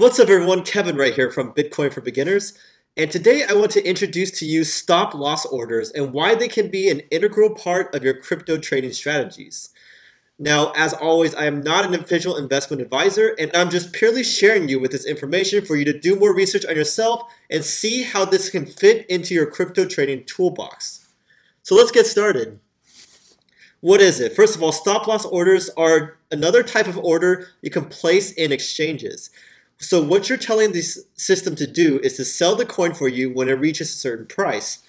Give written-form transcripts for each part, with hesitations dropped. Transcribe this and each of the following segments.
What's up everyone, Kevin right here from Bitcoin for Beginners, and today I want to introduce to you stop loss orders and why they can be an integral part of your crypto trading strategies. Now, as always, I am not an official investment advisor, and I'm just purely sharing you with this information for you to do more research on yourself and see how this can fit into your crypto trading toolbox. So let's get started. What is it? First of all, stop loss orders are another type of order you can place in exchanges. So what you're telling this system to do is to sell the coin for you when it reaches a certain price.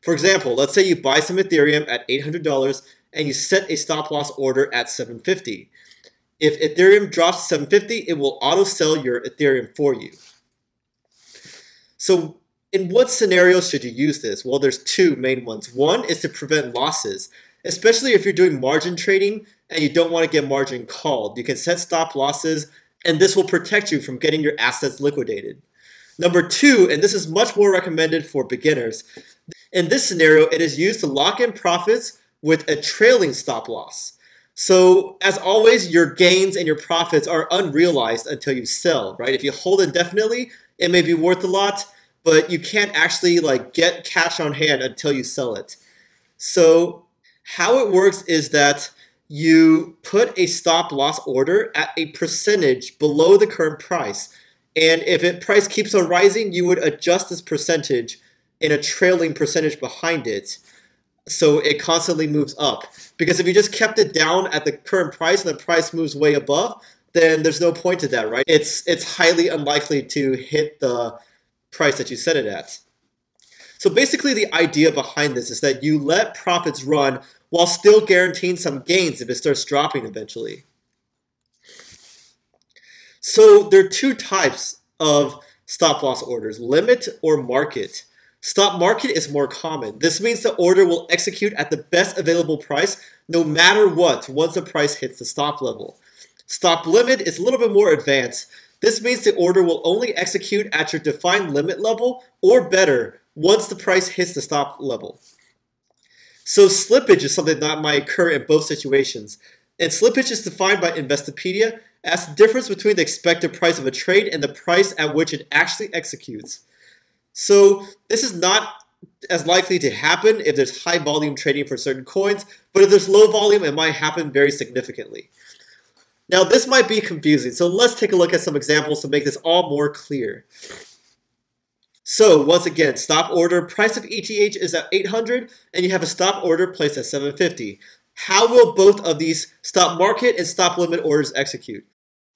For example, let's say you buy some Ethereum at $800 and you set a stop loss order at $750. If Ethereum drops to $750, it will auto sell your Ethereum for you. So in what scenarios should you use this? Well, there's two main ones. One is to prevent losses, especially if you're doing margin trading and you don't want to get margin called. You can set stop losses, and this will protect you from getting your assets liquidated. Number two, and this is much more recommended for beginners, in this scenario, it is used to lock in profits with a trailing stop loss. So as always, your gains and your profits are unrealized until you sell, right? If you hold indefinitely, it may be worth a lot, but you can't actually get cash on hand until you sell it. So how it works is that you put a stop loss order at a percentage below the current price. And if price keeps on rising, you would adjust this percentage in a trailing percentage behind it, so it constantly moves up. Because if you just kept it down at the current price and the price moves way above, then there's no point to that, right? It's highly unlikely to hit the price that you set it at. So basically the idea behind this is that you let profits run while still guaranteeing some gains if it starts dropping eventually. So there are two types of stop loss orders, limit or market. Stop market is more common. This means the order will execute at the best available price no matter what once the price hits the stop level. Stop limit is a little bit more advanced. This means the order will only execute at your defined limit level or better once the price hits the stop level. So slippage is something that might occur in both situations. And slippage is defined by Investopedia as the difference between the expected price of a trade and the price at which it actually executes. So this is not as likely to happen if there's high volume trading for certain coins, but if there's low volume, it might happen very significantly. Now this might be confusing, so let's take a look at some examples to make this all more clear. So once again, stop order, price of ETH is at 800 and you have a stop order placed at 750. How will both of these stop market and stop limit orders execute?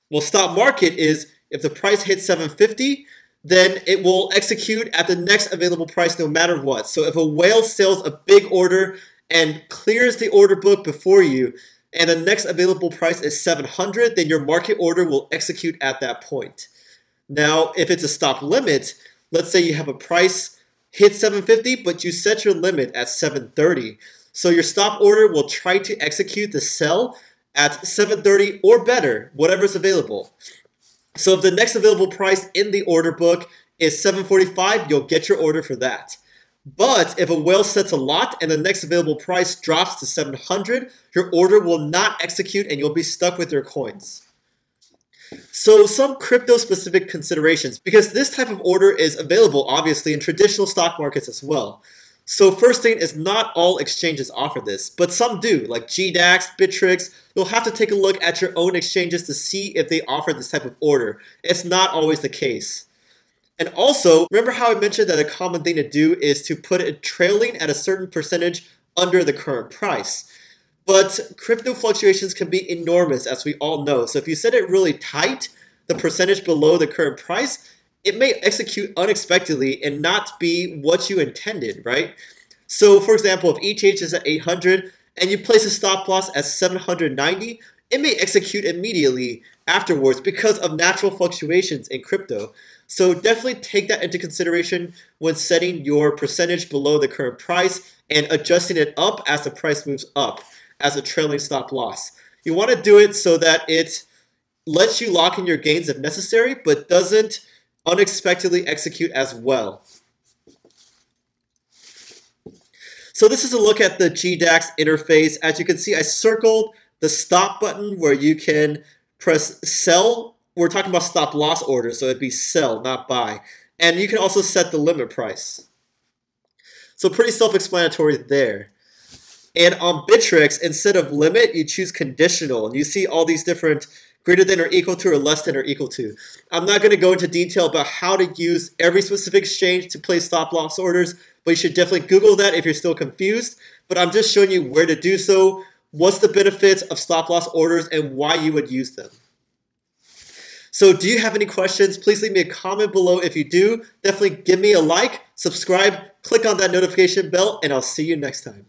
Well, stop market is if the price hits 750, then it will execute at the next available price no matter what. So if a whale sells a big order and clears the order book before you and the next available price is 700, then your market order will execute at that point. Now, if it's a stop limit, let's say you have a price hit 750, but you set your limit at 730. So your stop order will try to execute the sell at 730 or better, whatever's available. So if the next available price in the order book is 745, you'll get your order for that. But if a whale sets a lot and the next available price drops to 700, your order will not execute and you'll be stuck with your coins. So some crypto-specific considerations, because this type of order is available obviously in traditional stock markets as well. So first thing is not all exchanges offer this, but some do, like GDAX, Bittrex. You'll have to take a look at your own exchanges to see if they offer this type of order. It's not always the case. And also, remember how I mentioned that a common thing to do is to put it trailing at a certain percentage under the current price. But crypto fluctuations can be enormous, as we all know. So if you set it really tight, the percentage below the current price, it may execute unexpectedly and not be what you intended, right? So for example, if ETH is at 800 and you place a stop loss at 790, it may execute immediately afterwards because of natural fluctuations in crypto. So definitely take that into consideration when setting your percentage below the current price and adjusting it up as the price moves up as a trailing stop loss. You want to do it so that it lets you lock in your gains if necessary, but doesn't unexpectedly execute as well. So this is a look at the GDAX interface. As you can see, I circled the stop button where you can press sell we're talking about stop loss orders, so it'd be sell, not buy. And you can also set the limit price. So pretty self-explanatory there. And on Bittrex, instead of limit, you choose conditional. And you see all these different greater than or equal to or less than or equal to. I'm not going to go into detail about how to use every specific exchange to place stop loss orders, but you should definitely Google that if you're still confused. But I'm just showing you where to do so, what's the benefits of stop loss orders, and why you would use them. So do you have any questions? Please leave me a comment below. If you do, definitely give me a like, subscribe, click on that notification bell, and I'll see you next time.